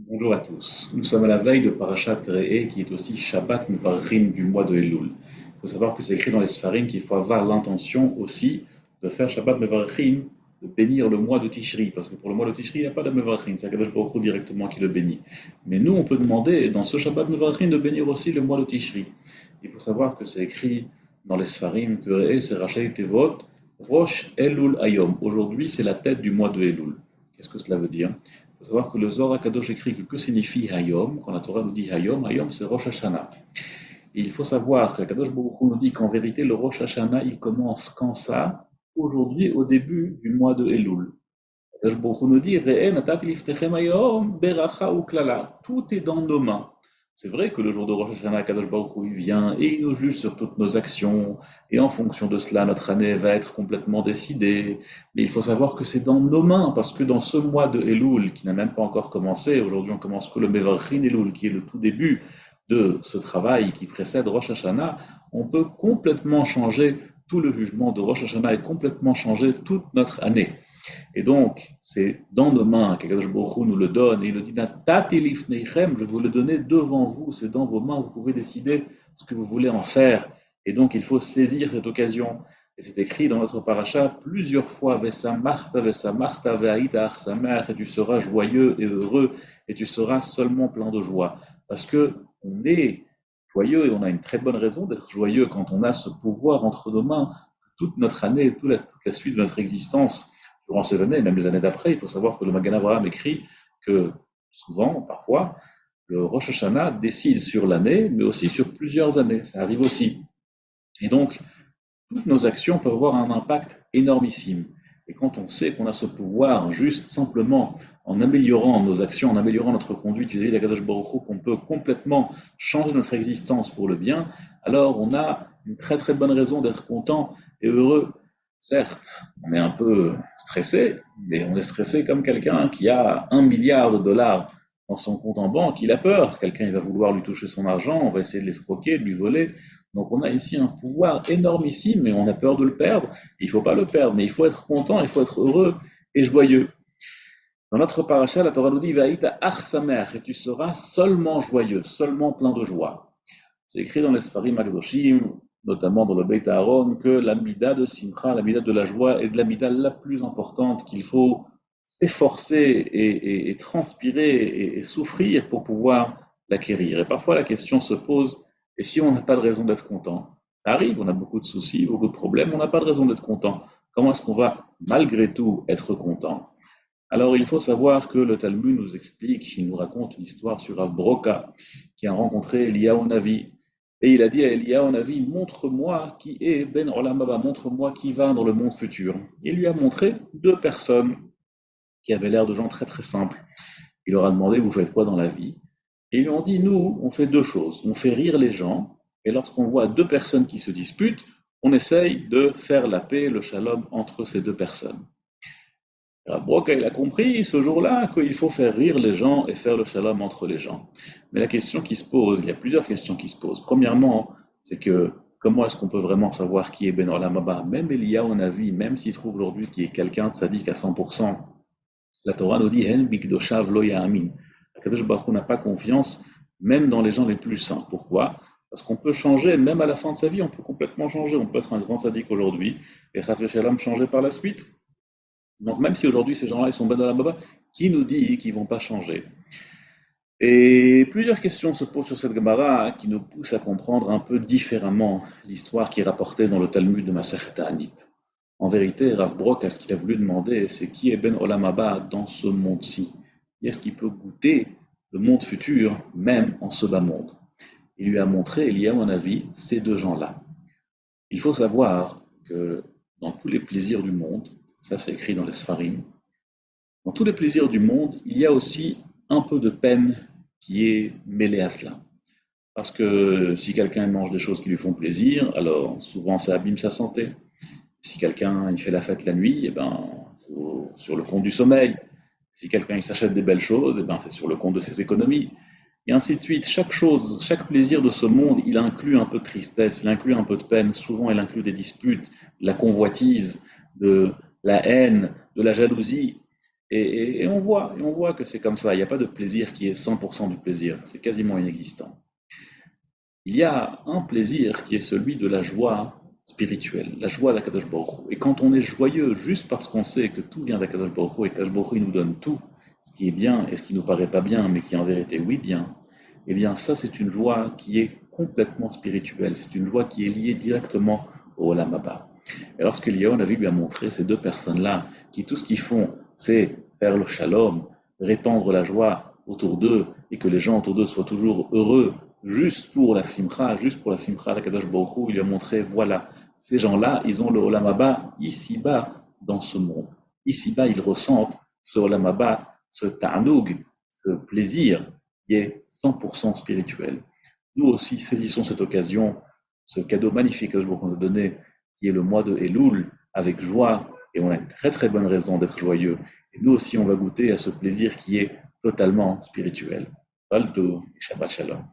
Bonjour à tous. Nous sommes à la veille de Parashat Re'eh, qui est aussi Shabbat Mevarim du mois de Elul. Il faut savoir que c'est écrit dans les Sfarim qu'il faut avoir l'intention aussi de faire Shabbat Mevarim, de bénir le mois de Tishri, parce que pour le mois de Tishri, il n'y a pas de Mevarim, c'est Akadosh Baruch Hu directement qui le bénit. Mais nous, on peut demander dans ce Shabbat Mevarim de bénir aussi le mois de Tishri. Il faut savoir que c'est écrit dans les Sfarim que Re'eh, c'est Rachel Tevot, Rosh Elul Ayom. Aujourd'hui, c'est la tête du mois de Elul. Qu'est-ce que cela veut dire? Il faut savoir que le Zohar Kadosh écrit que signifie Hayom. Quand la Torah nous dit Hayom, Hayom c'est Rosh Hashanah. Et il faut savoir que Kadosh Baruch Hu nous dit qu'en vérité le Rosh Hashanah il commence quand ça? Aujourd'hui, au début du mois de Elul. Kadosh Baruch Hu nous dit Re'eh natati liftechem hayom beracha uklala. Tout est dans nos mains. C'est vrai que le jour de Rosh Hashanah, Kadosh Baruch Hu, il vient et il nous juge sur toutes nos actions. Et en fonction de cela, notre année va être complètement décidée. Mais il faut savoir que c'est dans nos mains, parce que dans ce mois de Elul, qui n'a même pas encore commencé, aujourd'hui on commence que le Mevarchin Elul, qui est le tout début de ce travail qui précède Rosh Hashanah, on peut complètement changer tout le jugement de Rosh Hashanah et complètement changer toute notre année. Et donc, c'est dans nos mains qu'Akadosh Baruch Hu nous le donne. Et il nous dit, Natati lifneichem, je vais vous le donner devant vous, c'est dans vos mains, vous pouvez décider ce que vous voulez en faire. Et donc, il faut saisir cette occasion. Et c'est écrit dans notre paracha plusieurs fois, Vesamarta, Ve'aïta Arsamer, et tu seras joyeux et heureux, et tu seras seulement plein de joie. Parce que on est joyeux et on a une très bonne raison d'être joyeux quand on a ce pouvoir entre nos mains, toute notre année, toute la suite de notre existence durant ces années, même les années d'après. Il faut savoir que le Magan Avraham écrit que souvent, parfois, le Rosh Hashanah décide sur l'année, mais aussi sur plusieurs années. Ça arrive aussi. Et donc, toutes nos actions peuvent avoir un impact énormissime. Et quand on sait qu'on a ce pouvoir, juste simplement en améliorant nos actions, en améliorant notre conduite vis-à-vis d'Akadosh Baruch Hu, qu'on peut complètement changer notre existence pour le bien, alors on a une très très bonne raison d'être content et heureux. Certes, on est un peu stressé, mais on est stressé comme quelqu'un qui a 1 milliard de dollars dans son compte en banque, il a peur. Quelqu'un il va vouloir lui toucher son argent, on va essayer de l'escroquer, de lui voler. Donc on a ici un pouvoir énormissime, mais on a peur de le perdre. Il ne faut pas le perdre, mais il faut être content, il faut être heureux et joyeux. Dans notre paracha, la Torah nous dit Vaïta Arsamer, et tu seras seulement joyeux, seulement plein de joie. C'est écrit dans les Sfarim Akdoshim, notamment dans le Beit Aaron, que l'amida de Simcha, l'amida de la joie, est de l'amida la plus importante qu'il faut s'efforcer et transpirer et souffrir pour pouvoir l'acquérir. Et parfois la question se pose, et si on n'a pas de raison d'être content? Ça arrive, on a beaucoup de soucis, beaucoup de problèmes, on n'a pas de raison d'être content. Comment est-ce qu'on va malgré tout être content? Alors il faut savoir que le Talmud nous explique, il nous raconte une histoire sur Rav Broca qui a rencontré Eliyahu Navi. Et il a dit à Eliyahu Navi, montre-moi qui est Ben Olam Haba, montre-moi qui va dans le monde futur. Il lui a montré deux personnes qui avaient l'air de gens très très simples. Il leur a demandé, vous faites quoi dans la vie? Et ils lui ont dit, nous, on fait deux choses. On fait rire les gens, et lorsqu'on voit deux personnes qui se disputent, on essaye de faire la paix, le shalom entre ces deux personnes. Broca, il a compris ce jour-là qu'il faut faire rire les gens et faire le shalom entre les gens. Mais la question qui se pose, il y a plusieurs questions qui se posent. Premièrement, c'est que comment est-ce qu'on peut vraiment savoir qui est Ben Olam Haba? Même Eliyahu Navi, même s'il trouve aujourd'hui qu'il est quelqu'un de sadique à 100%, la Torah nous dit Hen bikdoshav lo ya'amin. Akadosh Baruch Hu n'a pas confiance, même dans les gens les plus saints. Pourquoi? Parce qu'on peut changer, même à la fin de sa vie, on peut complètement changer. On peut être un grand sadique aujourd'hui et chas v'shalom changer par la suite. Donc même si aujourd'hui ces gens-là ils sont ben dans la baba, qui nous dit qu'ils ne vont pas changer? Et plusieurs questions se posent sur cette Gemara qui nous poussent à comprendre un peu différemment l'histoire qui est rapportée dans le Talmud de Masechet Ta'anit. En vérité, Rav Brok, ce qu'il a voulu demander, c'est qui est Ben Olam Haba dans ce monde-ci? Qui est-ce qui peut goûter le monde futur, même en ce bas monde? Il lui a montré, il y a, à mon avis, ces deux gens-là. Il faut savoir que dans tous les plaisirs du monde, ça c'est écrit dans les Sfarim, dans tous les plaisirs du monde, il y a aussi un peu de peine qui est mêlée à cela. Parce que si quelqu'un mange des choses qui lui font plaisir, alors souvent ça abîme sa santé. Si quelqu'un il fait la fête la nuit, eh ben, c'est sur le compte du sommeil. Si quelqu'un il s'achète des belles choses, eh ben, c'est sur le compte de ses économies. Et ainsi de suite. Chaque chose, chaque plaisir de ce monde, il inclut un peu de tristesse, il inclut un peu de peine. Souvent, il inclut des disputes, de la convoitise, de la haine, de la jalousie. Et on voit que c'est comme ça. Il n'y a pas de plaisir qui est 100% du plaisir. C'est quasiment inexistant. Il y a un plaisir qui est celui de la joie spirituelle, la joie d'Akadosh Baruch Hu. Et quand on est joyeux juste parce qu'on sait que tout vient d'Akadosh Baruch Hu et qu'Akadosh Baruch Hu il nous donne tout, ce qui est bien et ce qui ne nous paraît pas bien, mais qui en vérité oui bien, eh bien ça c'est une joie qui est complètement spirituelle. C'est une joie qui est liée directement au Olam Haba. Et lorsqu'Eliyahu Navi lui a montré ces deux personnes-là, qui tout ce qu'ils font, c'est faire le shalom, répandre la joie autour d'eux et que les gens autour d'eux soient toujours heureux, juste pour la simcha, la Kadosh Baruch Hu, il lui a montré, voilà, ces gens-là, ils ont le Olam Haba ici-bas dans ce monde. Ici-bas, ils ressentent ce Olam Haba, ce ta'anoug, ce plaisir qui est 100% spirituel. Nous aussi saisissons cette occasion, ce cadeau magnifique que je vous ai donné, qui est le mois de Elul, avec joie, et on a une très très bonne raison d'être joyeux. Et nous aussi, on va goûter à ce plaisir qui est totalement spirituel. Balto, Shabbat Shalom.